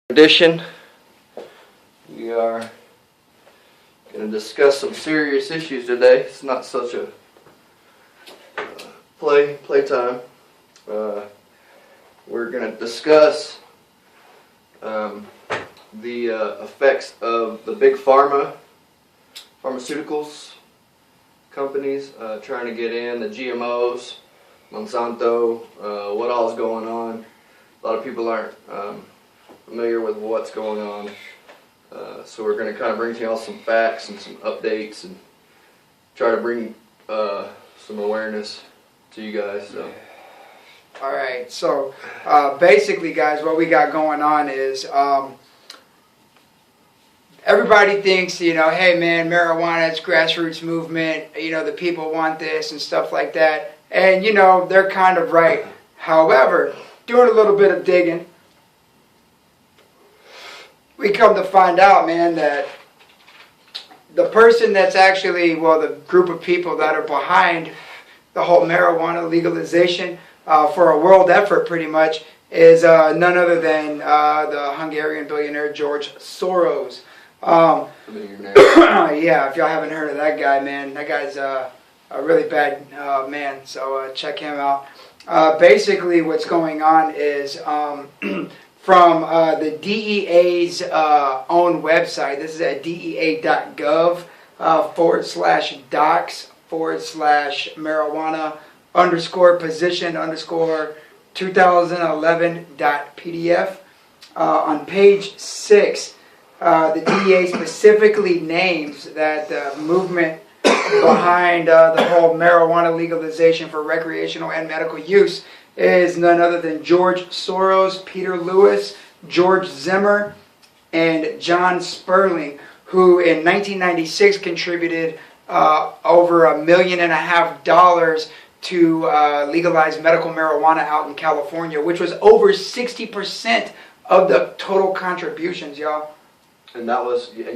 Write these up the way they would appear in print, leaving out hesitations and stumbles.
Edition. We are going to discuss some serious issues today. It's not such a playtime. We're going to discuss the effects of the big pharmaceuticals companies trying to get in, the GMOs, Monsanto, what all is going on. A lot of people aren't familiar with what's going on, so we're going to kind of bring to y'all some facts and some updates and try to bring some awareness to you guys. So. Alright, so basically guys, what we got going on is everybody thinks, hey man, marijuana, it's grassroots movement, the people want this and stuff like that, and they're kind of right. However, doing a little bit of digging, we come to find out, man, that the person that's actually, the group of people that are behind the whole marijuana legalization for a world effort pretty much is none other than the Hungarian billionaire George Soros. Yeah, if y'all haven't heard of that guy, man, that guy's a really bad man, so check him out. Basically what's going on is from the DEA's own website. This is at dea.gov /docs/marijuana_position_2011.pdf. On page 6, the DEA specifically names that the movement behind the whole marijuana legalization for recreational and medical use is none other than George Soros, Peter Lewis, George Zimmer, and John Sperling, who in 1996 contributed over $1.5 million to legalize medical marijuana out in California, which was over 60% of the total contributions, y'all. And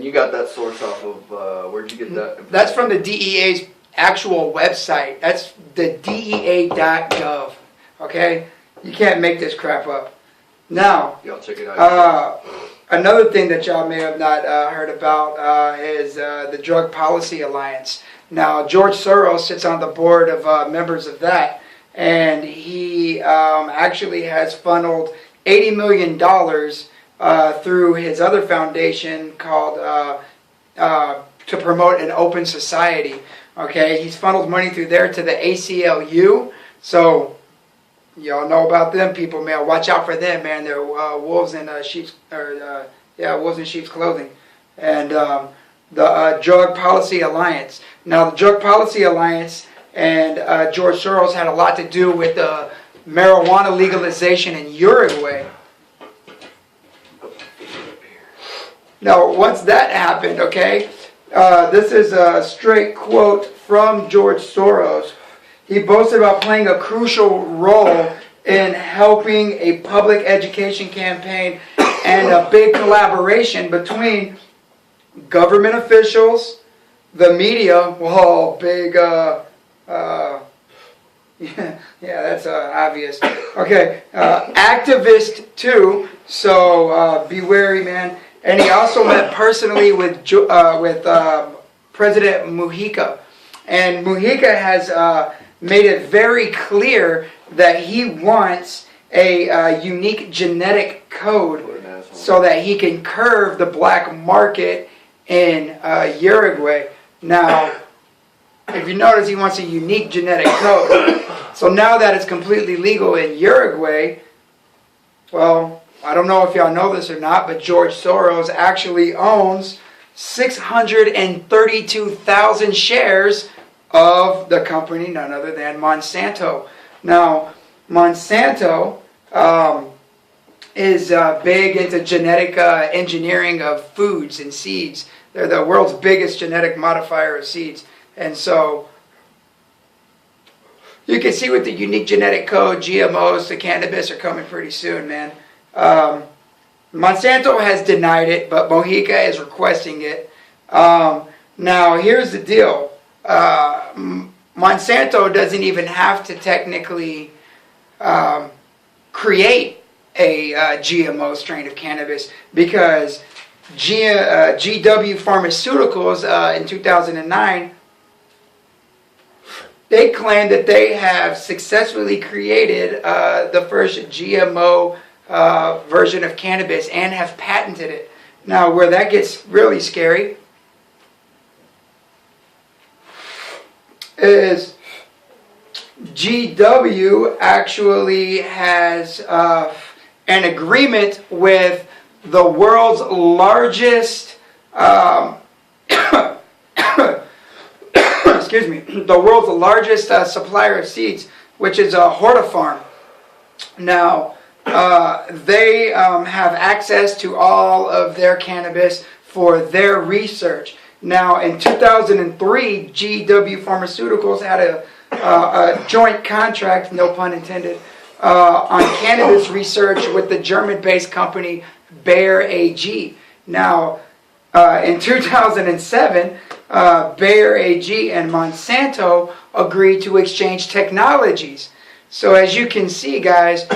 you got that source off of, where'd you get that? That's from the DEA's actual website. That's the dea.gov. Okay? You can't make this crap up. Now, y'all check it out. Another thing that y'all may have not heard about is the Drug Policy Alliance. Now, George Soros sits on the board of members of that, and he actually has funneled $80 million through his other foundation called to promote an open society. Okay, he's funneled money through there to the ACLU. So y'all know about them people, man. Watch out for them, man. They're wolves in sheep's wolves in sheep's clothing. And the Drug Policy Alliance. Now, the Drug Policy Alliance and George Soros had a lot to do with the marijuana legalization in Uruguay. Now, once that happened, okay, this is a straight quote from George Soros. He boasted about playing a crucial role in helping a public education campaign and a big collaboration between government officials, the media, that's obvious. Okay, activist too, so be wary, man. And he also met personally with President Mujica. And Mujica has made it very clear that he wants a unique genetic code so that he can curb the black market in Uruguay. Now, if you notice, he wants a unique genetic code. So now that it's completely legal in Uruguay, well, I don't know if y'all know this or not, but George Soros actually owns 632,000 shares of the company, none other than Monsanto. Now, Monsanto is big into genetic engineering of foods and seeds. They're the world's biggest genetic modifier of seeds. And so you can see with the unique genetic code, GMOs to cannabis are coming pretty soon, man. Monsanto has denied it, but Mujica is requesting it. Now, here's the deal. Monsanto doesn't even have to technically create a GMO strain of cannabis, because GW Pharmaceuticals in 2009, they claim that they have successfully created the first GMO version of cannabis and have patented it. Now, where that gets really scary is GW actually has an agreement with the world's largest excuse me, the world's largest supplier of seeds, which is Hortifarm. Now, they have access to all of their cannabis for their research. Now, in 2003, GW Pharmaceuticals had a joint contract, no pun intended, on cannabis research with the German-based company Bayer AG. Now, in 2007, Bayer AG and Monsanto agreed to exchange technologies. So as you can see, guys,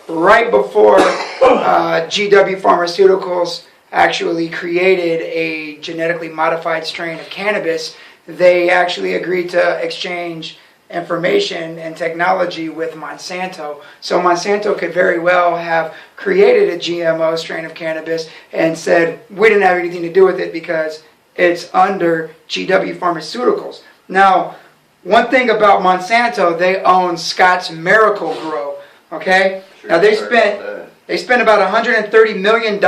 right before GW Pharmaceuticals actually created a genetically modified strain of cannabis, they actually agreed to exchange information and technology with Monsanto. So Monsanto could very well have created a GMO strain of cannabis and said, we didn't have anything to do with it because it's under GW Pharmaceuticals. Now, one thing about Monsanto, they own Scott's Miracle-Gro, okay? Sure, now they spent about $130 million,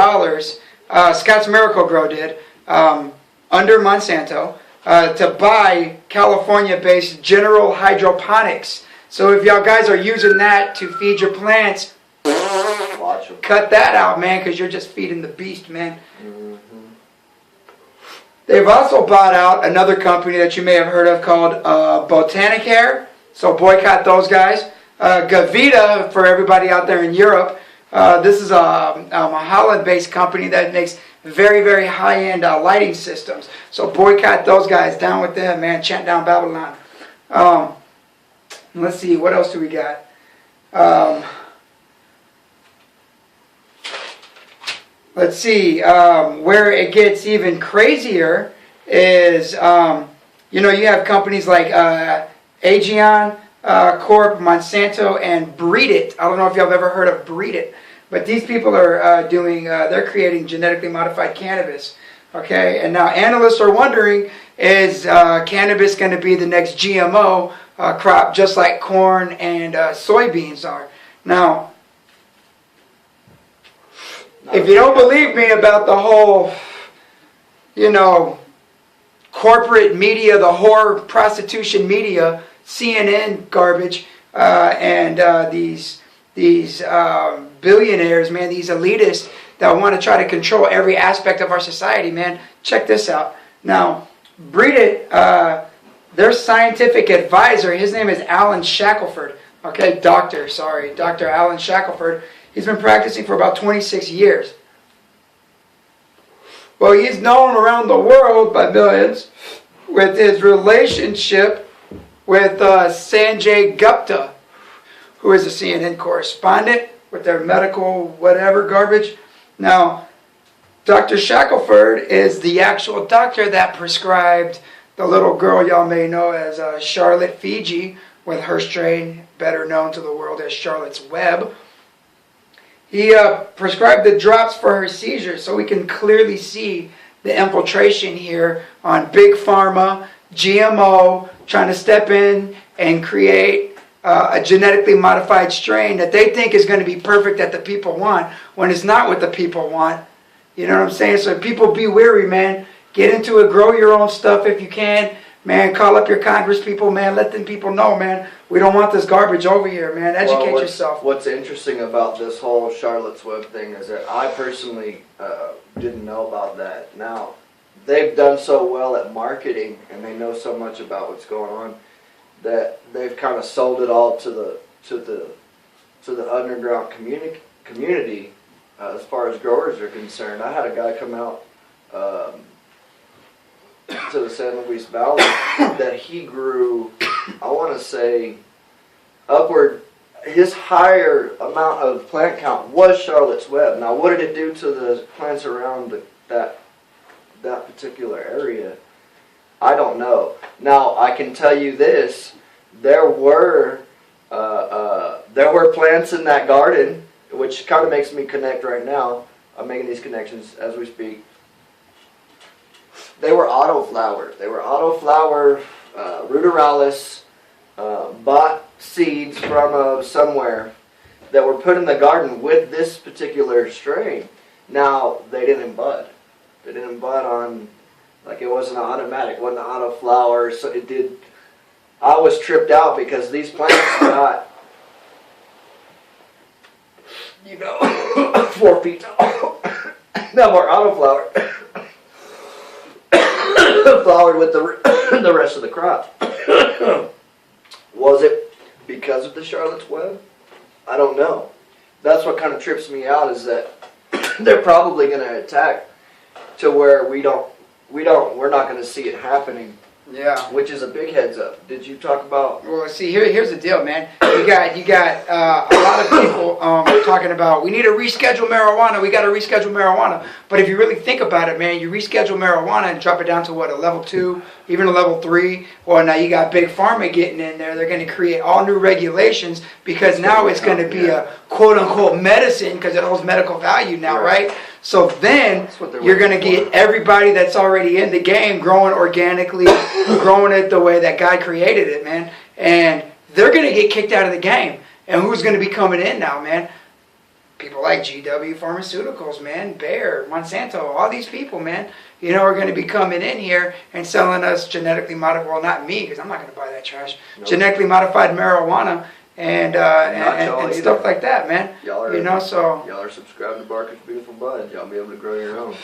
Scott's Miracle-Gro did, under Monsanto, to buy California-based General Hydroponics. So if y'all guys are using that to feed your plants, cut that out, man, because you're just feeding the beast, man. They've also bought out another company that you may have heard of called Botanicare. So boycott those guys. Gavita, for everybody out there in Europe, this is a Holland-based company that makes very, very high-end lighting systems. So boycott those guys. Down with them, man. Chant down Babylon. Let's see. What else do we got? Let's see. Where it gets even crazier is, you know, you have companies like Aegon Corp, Monsanto, and Breed It. I don't know if y'all have ever heard of Breed It. But these people are they're creating genetically modified cannabis, okay? And now analysts are wondering, is cannabis going to be the next GMO crop, just like corn and soybeans are? Now, if you don't believe me about the whole, you know, corporate media, the whore prostitution media, CNN garbage, and these billionaires, man, these elitists that want to try to control every aspect of our society, man. Check this out. Now, Breed It, their scientific advisor, his name is Alan Shackelford. Okay, Dr. Alan Shackelford. He's been practicing for about 26 years. Well, he's known around the world by millions with his relationship with Sanjay Gupta, who is a CNN correspondent with their medical whatever garbage. Now, Dr. Shackelford is the actual doctor that prescribed the little girl y'all may know as Charlotte Fiji with her strain, better known to the world as Charlotte's Web. He prescribed the drops for her seizures, so we can clearly see the infiltration here on Big Pharma, GMO, trying to step in and create a genetically modified strain that they think is going to be perfect that the people want, when it's not what the people want. You know what I'm saying? So people be wary, man. Get into it. Grow your own stuff if you can. Man, call up your congress people, man. Let them people know, man. We don't want this garbage over here, man. Educate yourself. What's interesting about this whole Charlotte's Web thing is that I personally didn't know about that. Now, they've done so well at marketing, and they know so much about what's going on, that they've kind of sold it all to the underground community as far as growers are concerned. I had a guy come out to the San Luis Valley that he grew, I want to say, upward. his higher amount of plant count was Charlotte's Web. Now, what did it do to the plants around that particular area? I don't know. Now, I can tell you this: there were plants in that garden, which kind of makes me connect right now. I'm making these connections as we speak. They were autoflower. They were autoflower ruderalis, bought seeds from somewhere that were put in the garden with this particular strain. Now, they didn't bud. They didn't bud on, like, it wasn't automatic. It wasn't autoflower, so it did. I was tripped out because these plants got, 4 feet tall. Now more autoflower. Flowered with the rest of the crop. Was it because of the Charlotte's Web? I don't know. That's what kind of trips me out, is that they're probably going to attack to where we're not going to see it happening. Yeah. Which is a big heads up. Did you talk about? Well, see, here's the deal, man. You got a lot of people talking about, we need to reschedule marijuana. We got to reschedule marijuana. But if you really think about it, man, you reschedule marijuana and drop it down to what, a level 2, even a level 3. Well, now you got big pharma getting in there. They're going to create all new regulations because now it's going to be a quote unquote medicine because it holds medical value now, right? So then you're going to get everybody that's already in the game growing organically, growing it the way that God created it, man. And they're going to get kicked out of the game. And who's going to be coming in now, man? People like GW Pharmaceuticals, man, Bayer, Monsanto, all these people, man, are going to be coming in here and selling us genetically modified, well, not me, because I'm not going to buy that trash, genetically modified marijuana. And stuff like that, man. Y'all are subscribed to Barker's Beautiful Bud. Y'all be able to grow your own.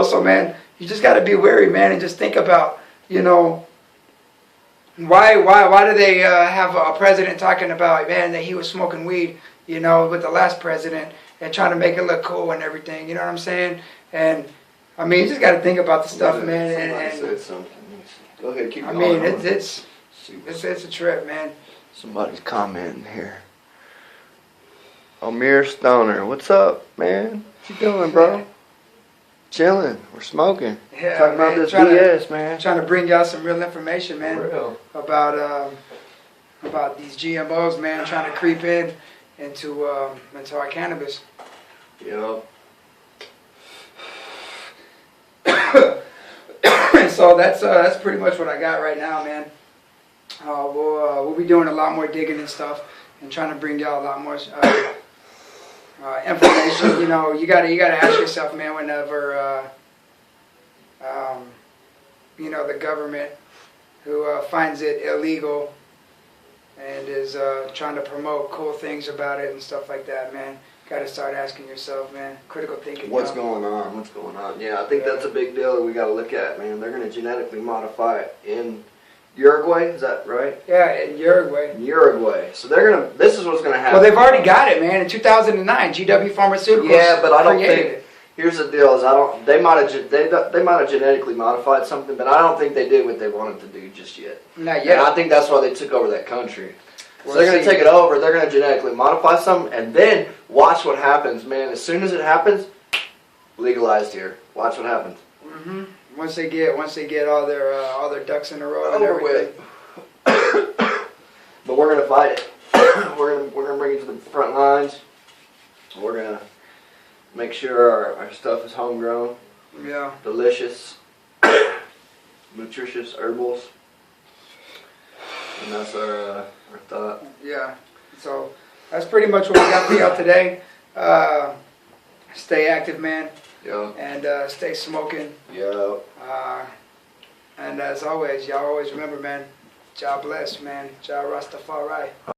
So man, you just got to be wary, man, and just think about, why do they have a president talking about, man, that he was smoking weed, with the last president and trying to make it look cool and everything. You know what I'm saying? And I mean, you just got to think about the stuff, man. And said something. Go ahead, keep going. I mean, it's a trip, man. Somebody's commenting here. Amir Stoner, what's up, man? What you doing, bro? Chilling. We're smoking. Yeah, talking about this BS, man. Trying to bring y'all some real information, man. For real. About these GMOs, man, trying to creep into our cannabis. Yep. So that's pretty much what I got right now, man. We'll be doing a lot more digging and stuff, and trying to bring y'all a lot more information. You gotta ask yourself, man, whenever the government who finds it illegal and is trying to promote cool things about it and stuff like that, man. Got to start asking yourself, man. Critical thinking. What's going on? What's going on? Yeah, I think that's a big deal that we got to look at, man. They're going to genetically modify it in Uruguay, is that right? Yeah, in Uruguay. In Uruguay. So they're going to, this is what's going to happen. Well, they've already got it, man. In 2009, GW Pharmaceuticals. Yeah, but I don't think, it. here's the deal, is they might have genetically modified something, but I don't think they did what they wanted to do just yet. Not yet. And I think that's why they took over that country. So they're going to take it over, they're going to genetically modify something, and then watch what happens, man. As soon as it happens, legalized here. Watch what happens. Mm-hmm. Once they get all their ducks in a row and over everything. With. But we're going to fight it. We're going to bring it to the front lines. We're going to make sure our stuff is homegrown. Yeah. Delicious. Nutritious herbals. And that's our thought. Yeah. So that's pretty much what we got for y'all today. Stay active, man. Yeah. And stay smoking. Yeah. And as always, y'all always remember, man, Jah bless, man. Jah Rastafari.